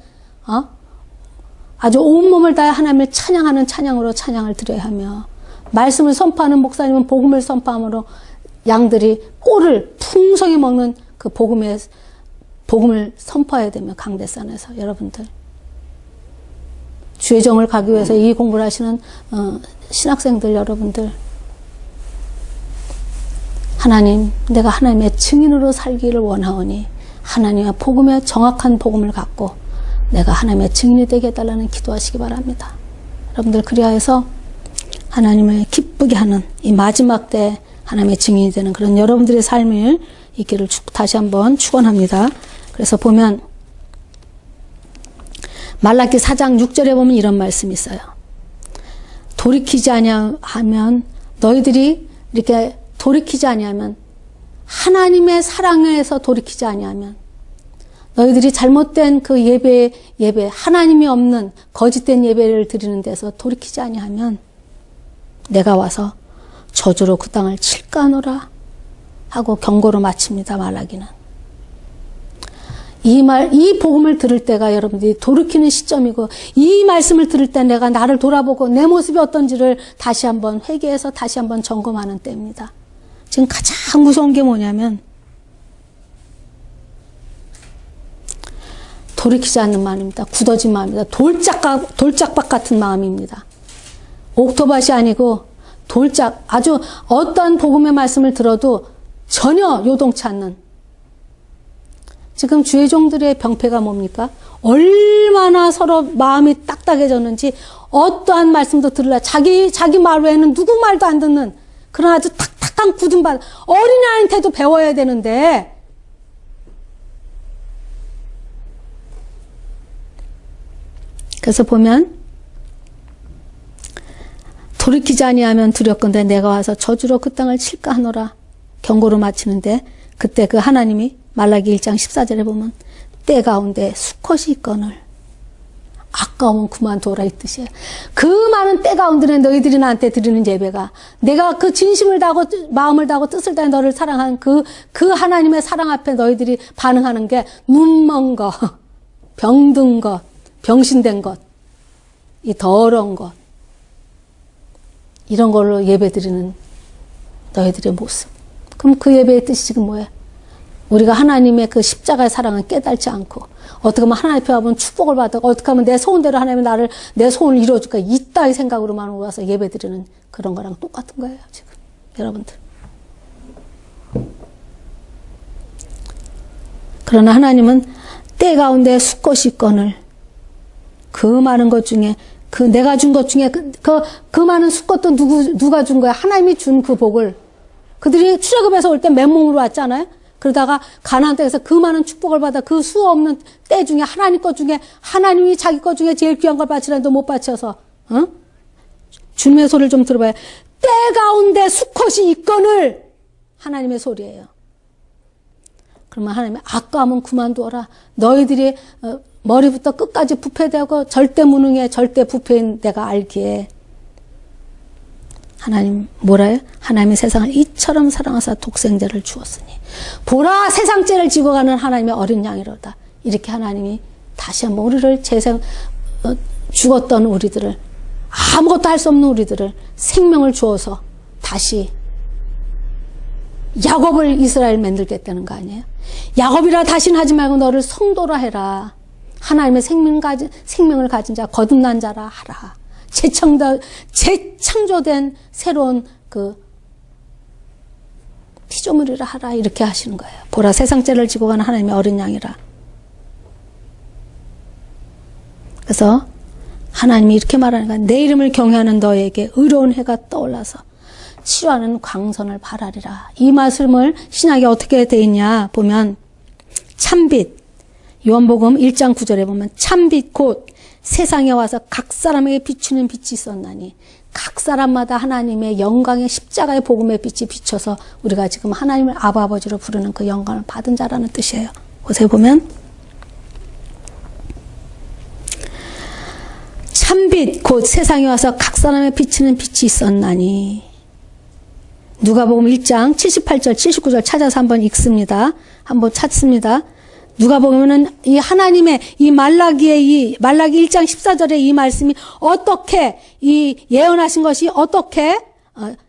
아주 온몸을 다해 하나님을 찬양하는 찬양으로 찬양을 드려야 하며, 말씀을 선포하는 목사님은 복음을 선포함으로 양들이 꼴을 풍성히 먹는 그 복음을 선포해야 되며, 강대산에서 여러분들 주의 정을 가기 위해서 이 공부를 하시는 신학생들 여러분들, 하나님, 내가 하나님의 증인으로 살기를 원하오니 하나님의 복음의 정확한 복음을 갖고 내가 하나님의 증인이 되게 해달라는 기도하시기 바랍니다. 여러분들, 그리하여서 하나님을 기쁘게 하는 이 마지막 때 하나님의 증인이 되는 그런 여러분들의 삶을 있기를 다시 한번 축원합니다. 그래서 보면 말라기 4장 6절에 보면 이런 말씀이 있어요. 돌이키지 아니하면, 너희들이 이렇게 돌이키지 아니하면, 하나님의 사랑에서 돌이키지 아니하면, 너희들이 잘못된 그 예배 하나님이 없는 거짓된 예배를 드리는 데서 돌이키지 아니하면 내가 와서 저주로 그 땅을 칠까 하노라 하고 경고로 마칩니다. 말라기는. 이 복음을 들을 때가 여러분들이 돌이키는 시점이고, 이 말씀을 들을 때 내가 나를 돌아보고 내 모습이 어떤지를 다시 한번 회개해서 다시 한번 점검하는 때입니다. 지금 가장 무서운 게 뭐냐면 돌이키지 않는 마음입니다. 굳어진 마음입니다. 돌짝박 같은 마음입니다. 옥토밭이 아니고 아주 어떤 복음의 말씀을 들어도 전혀 요동치 않는, 지금 주의 종들의 병폐가 뭡니까? 얼마나 서로 마음이 딱딱해졌는지 어떠한 말씀도 들으려 자기 말 외에는 누구 말도 안 듣는 그런 아주 탁탁한 굳은 발, 어린아이한테도 배워야 되는데 그래서 보면 돌이키지 아니하면 두렵건대 내가 와서 저주로 그 땅을 칠까 하노라 경고로 마치는데, 그때 그 하나님이 말라기 1장 14절에 보면 때 가운데 수컷이 있거늘 아까우면 그만둬라 이 뜻이에요. 그 많은 때 가운데 너희들이 나한테 드리는 예배가, 내가 그 진심을 다하고 마음을 다하고 뜻을 다해 너를 사랑한 그 하나님의 사랑 앞에 너희들이 반응하는 게 눈먼 것, 병든 것, 병신된 것, 이 더러운 것, 이런 걸로 예배 드리는 너희들의 모습. 그럼 그 예배의 뜻이 지금 뭐예요? 우리가 하나님의 그 십자가의 사랑을 깨달지 않고, 어떻게 하면 하나님 앞에 와보면 축복을 받고, 어떻게 하면 내 소원대로 하나님이 내 소원을 이루어줄까, 이따위 생각으로만 와서 예배 드리는 그런 거랑 똑같은 거예요, 지금. 여러분들. 그러나 하나님은 때 가운데 수꽃이 있거늘, 그 많은 것 중에, 내가 준 것 중에 그 많은 수꽃도 누가 준 거야? 하나님이 준 그 복을. 그들이 출애굽에서 올 때 맨몸으로 왔잖아요? 그러다가 가나안 땅에서 그 많은 축복을 받아 그 수 없는 때 중에 하나님 것 중에, 하나님이 자기 것 중에 제일 귀한 걸 바치라는데 못 바쳐서, 주님의 소리를 좀 들어봐요. 때 가운데 수컷이 있거늘 하나님의 소리예요. 그러면 하나님이 아까우면 그만두어라. 너희들이 머리부터 끝까지 부패되고 절대 무능해, 절대 부패인 내가 알기에 하나님 뭐라요? 하나님이 세상을 이처럼 사랑하사 독생자를 주었으니 보라 세상죄를 지고 가는 하나님의 어린 양이로다. 이렇게 하나님이 다시 한번 우리를 죽었던 우리들을, 아무것도 할 수 없는 우리들을 생명을 주어서 다시 야곱을 이스라엘 만들겠다는 거 아니에요? 야곱이라 다시는 하지 말고 너를 성도라 해라. 하나님의 생명을 가진 자, 거듭난 자라 하라. 재창조된 새로운 그 피조물이라 하라. 이렇게 하시는 거예요. 보라 세상죄를 지고 가는 하나님의 어린 양이라. 그래서 하나님이 이렇게 말하는 거야. 내 이름을 경외하는 너에게 의로운 해가 떠올라서 치료하는 광선을 바라리라. 이 말씀을 신약에 어떻게 되어 있냐 보면 참빛, 요한복음 1장 9절에 보면 참빛 곧 세상에 와서 각 사람에게 비추는 빛이 있었나니 각 사람마다 하나님의 영광의 십자가의 복음의 빛이 비춰서 우리가 지금 하나님을 아바 아버지로 부르는 그 영광을 받은 자라는 뜻이에요. 곳에 보면 참빛 곧 세상에 와서 각 사람에 비치는 빛이 있었나니. 누가복음 1장 78절 79절 찾아서 한번 읽습니다. 한번 찾습니다. 누가복음은 이 하나님의 이 말라기 1장 14절의 이 말씀이 어떻게 이 예언하신 것이 어떻게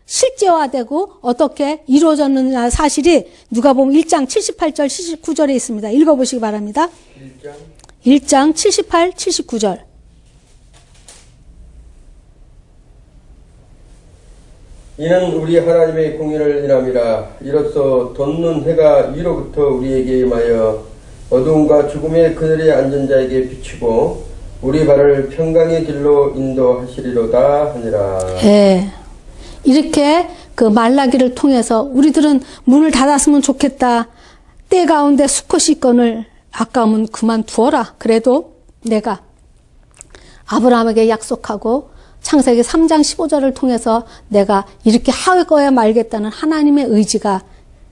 실제화되고 어떻게 이루어졌느냐 사실이 누가복음 1장 78절 79절에 있습니다. 읽어보시기 바랍니다. 1장 78, 79절. 이는 우리 하나님의 공의를 인함이라. 이로써 돋는 해가 위로부터 우리에게 임하여 어두움과 죽음의 그늘에 앉은 자에게 비추고 우리 발을 평강의 길로 인도하시리로다 하니라. 예. 이렇게 그 말라기를 통해서 우리들은 문을 닫았으면 좋겠다. 때 가운데 수컷이 있거늘 아까우면 그만두어라. 그래도 내가 아브라함에게 약속하고 창세기 3장 15절을 통해서 내가 이렇게 하고야 말겠다는 하나님의 의지가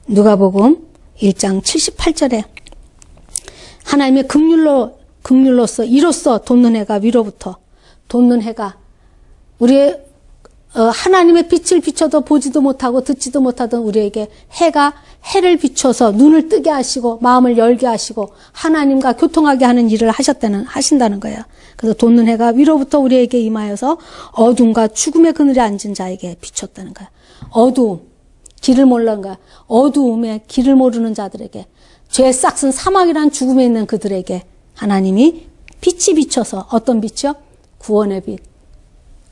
누가복음 1장 78절에 하나님의 긍휼로서 이로써 돋는 해가 위로부터 돋는 해가 우리의 하나님의 빛을 비춰도 보지도 못하고 듣지도 못하던 우리에게 해를 비춰서 눈을 뜨게 하시고 마음을 열게 하시고 하나님과 교통하게 하는 일을 하신다는 거예요. 그래서 돋는 해가 위로부터 우리에게 임하여서 어둠과 죽음의 그늘에 앉은 자에게 비췄다는 거예요. 어두움, 길을 모르는 거야. 어두움에 길을 모르는 자들에게, 죄 싹슨 사막이란 죽음에 있는 그들에게 하나님이 빛이 비춰서, 어떤 빛이요? 구원의 빛,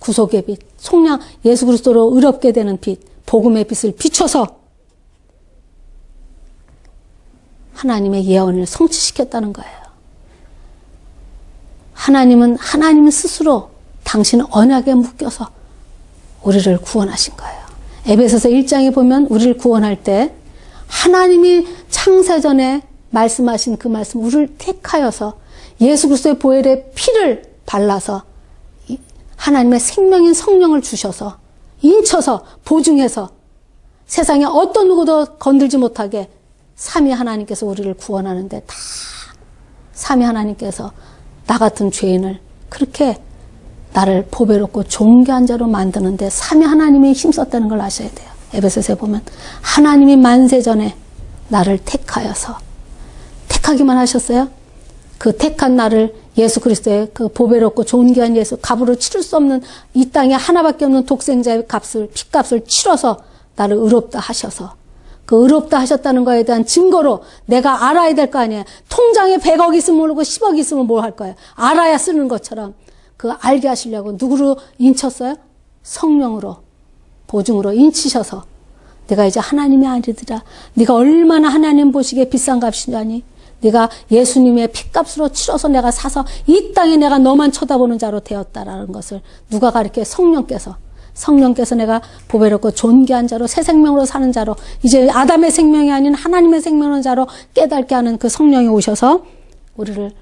구속의 빛, 속량 예수 그리스도로 의롭게 되는 빛, 복음의 빛을 비춰서 하나님의 예언을 성취시켰다는 거예요. 하나님은 스스로 당신 언약에 묶여서 우리를 구원하신 거예요. 에베소서 1장에 보면 우리를 구원할 때 하나님이 창세전에 말씀하신 그 말씀, 우리를 택하여서 예수 그리스도의 보혈의 피를 발라서 하나님의 생명인 성령을 주셔서 인쳐서 보증해서 세상에 어떤 누구도 건들지 못하게 삼위 하나님께서 우리를 구원하는데 다 삼위 하나님께서 나 같은 죄인을 그렇게 나를 보배롭고 존귀한 자로 만드는데 삼위 하나님이 힘썼다는 걸 아셔야 돼요. 에베소서에 보면 하나님이 만세전에 나를 택하여서, 택하기만 하셨어요? 그 택한 나를 예수 그리스도의 그 보배롭고 존귀한 예수, 값으로 치를 수 없는 이 땅에 하나밖에 없는 독생자의 핏값을 치러서 나를 의롭다 하셔서, 그 의롭다 하셨다는 거에 대한 증거로 내가 알아야 될 거 아니에요. 통장에 100억 있으면 모르고 10억 있으면 뭘 할 거예요. 알아야 쓰는 것처럼 그 알게 하시려고 누구로 인쳤어요? 성령으로, 보증으로 인치셔서 내가 이제 하나님의 아들이라. 네가 얼마나 하나님 보시기에 비싼 값이냐니. 네가 예수님의 핏값으로 치러서 내가 사서 이 땅에 내가 너만 쳐다보는 자로 되었다라는 것을 누가 가르쳐요? 성령께서 내가 보배롭고 존귀한 자로 새 생명으로 사는 자로, 이제 아담의 생명이 아닌 하나님의 생명의 자로 깨닫게 하는 그 성령이 오셔서 우리를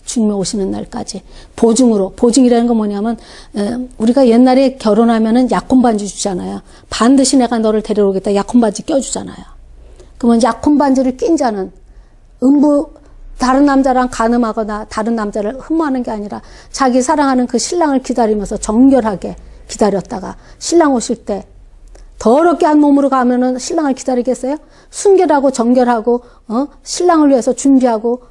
주님이 오시는 날까지 보증이라는 건 뭐냐면, 우리가 옛날에 결혼하면은 약혼 반지 주잖아요. 반드시 내가 너를 데려오겠다 약혼 반지 껴주잖아요. 그러면 약혼 반지를 낀 자는 다른 남자랑 간음하거나 다른 남자를 흠모하는 게 아니라 자기 사랑하는 그 신랑을 기다리면서 정결하게 기다렸다가 신랑 오실 때 더럽게 한 몸으로 가면은 신랑을 기다리겠어요? 순결하고 정결하고 신랑을 위해서 준비하고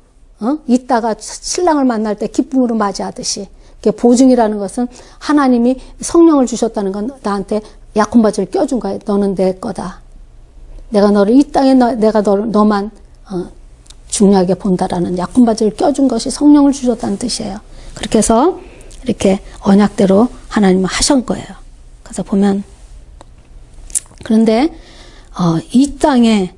있다가 신랑을 만날 때 기쁨으로 맞이하듯이 보증이라는 것은 하나님이 성령을 주셨다는 건 나한테 약혼 바지를 껴준 거야. 너는 내 거다. 내가 너를 이 땅에 내가 너만 중요하게 본다라는 약혼 바지를 껴준 것이 성령을 주셨다는 뜻이에요. 그렇게 해서 이렇게 언약대로 하나님은 하신 거예요. 그래서 보면 그런데 이 땅에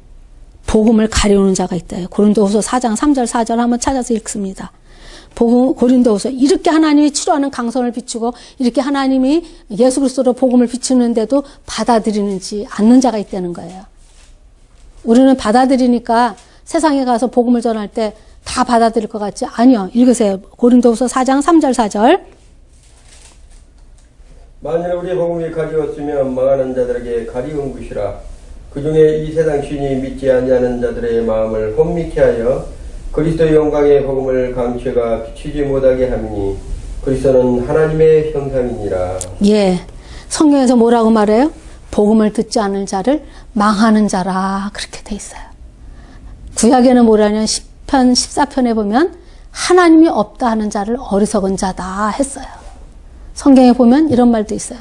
복음을 가려우는 자가 있대요. 고린도후서 4장 3절 4절 한번 찾아서 읽습니다. 고린도후서 이렇게 하나님이 치료하는 강선을 비추고 이렇게 하나님이 예수 그리스도로 복음을 비추는데도 받아들이는지 않는 자가 있다는 거예요. 우리는 받아들이니까 세상에 가서 복음을 전할 때 다 받아들일 것 같지? 아니요. 읽으세요. 고린도후서 4장 3절 4절. 만일 우리 복음이 가리웠으면 망하는 자들에게 가리운 것이라. 그 중에 이 세상 신이 믿지 아니하는 자들의 마음을 혼미케 하여 그리스도의 영광의 복음을 강취가 비추지 못하게 함이니 그리스도는 하나님의 형상이니라. 예, 성경에서 뭐라고 말해요? 복음을 듣지 않는 자를 망하는 자라 그렇게 돼 있어요. 구약에는 뭐라냐면 10편 14편에 보면 하나님이 없다 하는 자를 어리석은 자다 했어요. 성경에 보면 이런 말도 있어요.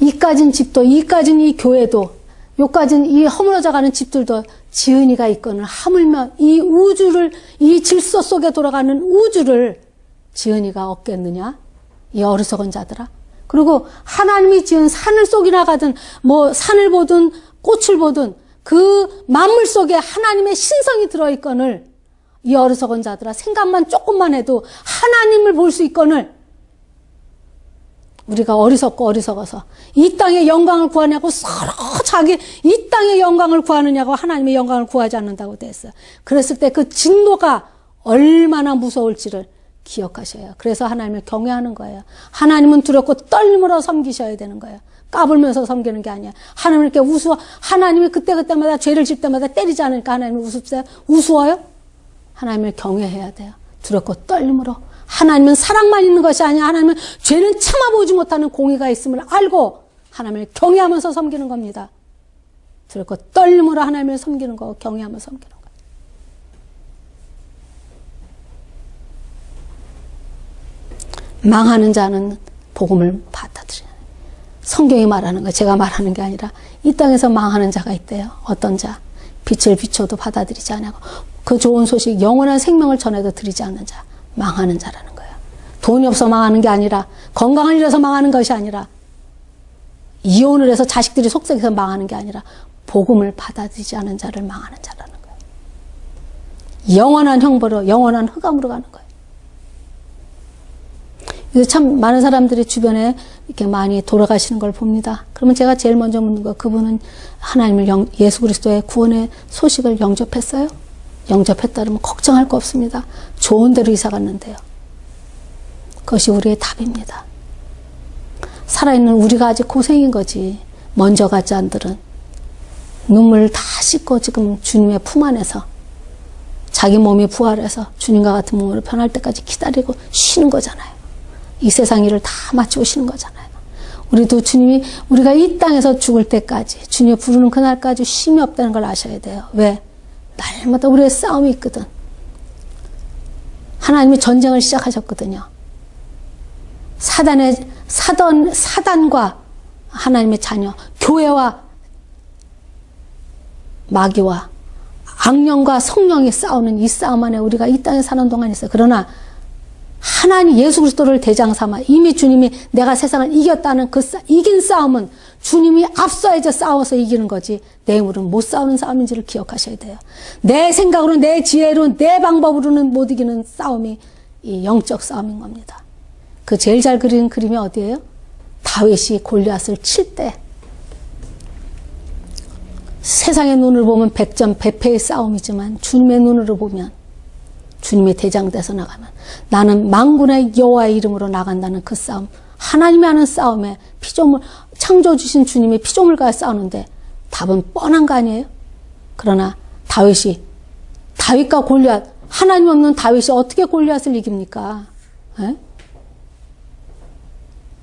이까진 집도 이까진 이 교회도 요까진 이 허물어져가는 집들도 지은이가 있거늘 하물며 이 우주를 이 질서 속에 돌아가는 우주를 지은이가 얻겠느냐? 이 어리석은 자들아. 그리고 하나님이 지은 산을 속이나 가든 뭐 산을 보든 꽃을 보든 그 만물 속에 하나님의 신성이 들어있거늘 이 어리석은 자들아 생각만 조금만 해도 하나님을 볼 수 있거늘 우리가 어리석어서 이 땅의 영광을 구하냐고 서로 자기 이 땅의 영광을 구하느냐고 하나님의 영광을 구하지 않는다고 됐어요. 그랬을 때 그 진노가 얼마나 무서울지를 기억하셔야. 그래서 하나님을 경외하는 거예요. 하나님은 두렵고 떨림으로 섬기셔야 되는 거예요. 까불면서 섬기는 게 아니야. 하나님을 이렇게 하나님이 그때마다 죄를 질 때마다 때리지 않으니까 하나님을 우습세요? 우스워요? 하나님을 경외해야 돼요. 두렵고 떨림으로. 하나님은 사랑만 있는 것이 아니야. 하나님은 죄는 참아보지 못하는 공의가 있음을 알고 하나님을 경외하면서 섬기는 겁니다. 두렵고 떨림으로 하나님을 섬기는 거, 경외하면서 섬기는 거. 망하는 자는 복음을 받아들여요. 성경이 말하는 거예요. 제가 말하는 게 아니라 이 땅에서 망하는 자가 있대요. 어떤 자? 빛을 비춰도 받아들이지 않고 그 좋은 소식, 영원한 생명을 전해도 드리지 않는 자. 망하는 자라는 거예요. 돈이 없어 망하는 게 아니라 건강을 잃어서 망하는 것이 아니라 이혼을 해서 자식들이 속썩여서 망하는 게 아니라 복음을 받아들이지 않은 자를 망하는 자라는 거예요. 영원한 형벌로 영원한 흑암으로 가는 거예요. 그래서 참 많은 사람들이 주변에 이렇게 많이 돌아가시는 걸 봅니다. 그러면 제가 제일 먼저 묻는 거, 그분은 하나님을 예수 그리스도의 구원의 소식을 영접했어요? 영접했다 그러면 걱정할 거 없습니다. 좋은 데로 이사 갔는데요. 그것이 우리의 답입니다. 살아있는 우리가 아직 고생인 거지. 먼저 간 자들은 눈물 다 씻고 지금 주님의 품 안에서 자기 몸이 부활해서 주님과 같은 몸으로 변할 때까지 기다리고 쉬는 거잖아요. 이 세상 일을 다 마치고 쉬는 거잖아요. 우리도 주님이 우리가 이 땅에서 죽을 때까지 주님이 부르는 그날까지 쉼이 없다는 걸 아셔야 돼요. 왜? 날마다 우리의 싸움이 있거든. 하나님이 전쟁을 시작하셨거든요. 사단과 하나님의 자녀, 교회와 마귀와 악령과 성령이 싸우는 이 싸움 안에 우리가 이 땅에 사는 동안 있어요. 그러나 하나님 예수 그리스도를 대장 삼아 이미 주님이 내가 세상을 이겼다는 그 이긴 싸움은 주님이 앞서야지 싸워서 이기는 거지 내 힘으로는 못 싸우는 싸움인지를 기억하셔야 돼요. 내 생각으로 내 지혜로 내 방법으로는 못 이기는 싸움이 이 영적 싸움인 겁니다. 그 제일 잘 그리는 그림이 어디예요? 다윗이 골리앗을 칠 때 세상의 눈을 보면 백전백패의 싸움이지만 주님의 눈으로 보면 주님의 대장돼서 나가면 나는 만군의 여호와의 이름으로 나간다는 그 싸움, 하나님이 하는 싸움에 피조물 창조 주신 주님이 피조물과 싸우는데 답은 뻔한 거 아니에요? 그러나 다윗과 골리앗 하나님 없는 다윗이 어떻게 골리앗을 이깁니까? 에?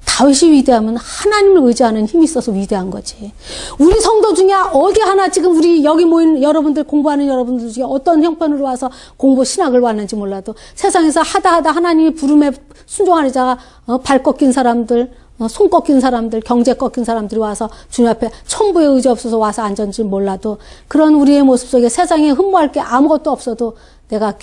다윗이 위대하면 하나님을 의지하는 힘이 있어서 위대한 거지. 우리 성도 중에 어디 하나 지금 우리 여기 모인 여러분들, 공부하는 여러분들 중에 어떤 형편으로 와서 공부 신학을 왔는지 몰라도 세상에서 하다 하나님이 부름에 순종하는 자가 발 꺾인 사람들, 손 꺾인 사람들, 경제 꺾인 사람들이 와서 주님 앞에 천부의 의지 없어서 와서 앉았는지 몰라도 그런 우리의 모습 속에 세상에 흠모할 게 아무것도 없어도 내가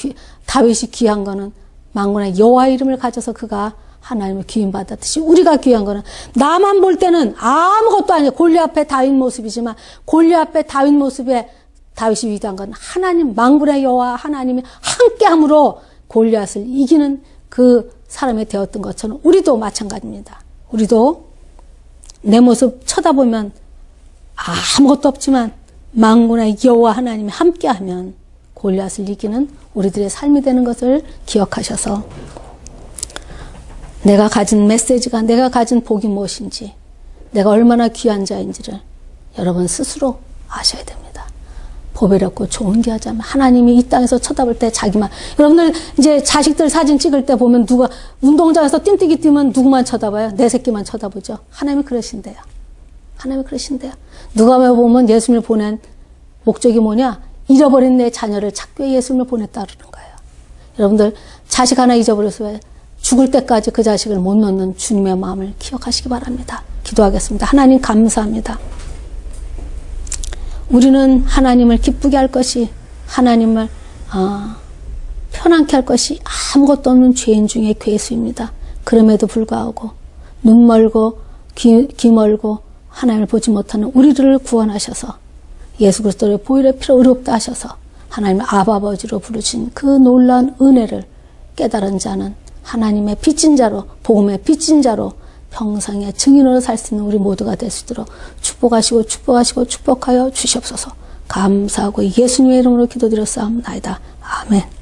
다윗이 귀한 거는 만군의 여호와 이름을 가져서 그가 하나님을 기인받았듯이 우리가 귀한 거는 나만 볼 때는 아무것도 아니에요. 골리앗 앞에 다윗 모습이지만 골리앗 앞에 다윗 모습에 다윗이 위대한 건 하나님 만군의 여호와 하나님이 함께함으로 골리앗을 이기는 그 사람이 되었던 것처럼 우리도 마찬가지입니다. 우리도 내 모습 쳐다보면 아무것도 없지만 만군의 여호와 하나님이 함께하면 골리앗을 이기는 우리들의 삶이 되는 것을 기억하셔서 내가 가진 메시지가 내가 가진 복이 무엇인지 내가 얼마나 귀한 자인지를 여러분 스스로 아셔야 됩니다. 보배롭고 좋은 게 하자면 하나님이 이 땅에서 쳐다볼 때 자기만 여러분들 이제 자식들 사진 찍을 때 보면 누가 운동장에서 띵뛰기 뛰면 누구만 쳐다봐요? 내 새끼만 쳐다보죠. 하나님이 그러신대요. 하나님이 그러신대요. 누가 보면 예수님을 보낸 목적이 뭐냐? 잃어버린 내 자녀를 찾기 위해 예수님을 보냈다 그러는 거예요. 여러분들 자식 하나 잊어버려서 죽을 때까지 그 자식을 못 놓는 주님의 마음을 기억하시기 바랍니다. 기도하겠습니다. 하나님 감사합니다. 우리는 하나님을 기쁘게 할 것이 하나님을 편안케 할 것이 아무것도 없는 죄인 중에 괴수입니다. 그럼에도 불구하고 눈 멀고 귀 멀고 하나님을 보지 못하는 우리들을 구원하셔서 예수 그리스도의 보혈의 피로 의롭다 하셔서 하나님의 아버지로 부르신 그 놀라운 은혜를 깨달은 자는 하나님의 빚진 자로 복음의 빚진 자로 평생의 증인으로 살 수 있는 우리 모두가 될 수 있도록 축복하시고 축복하여 주시옵소서. 감사하고 예수님의 이름으로 기도드렸사옵나이다. 아멘.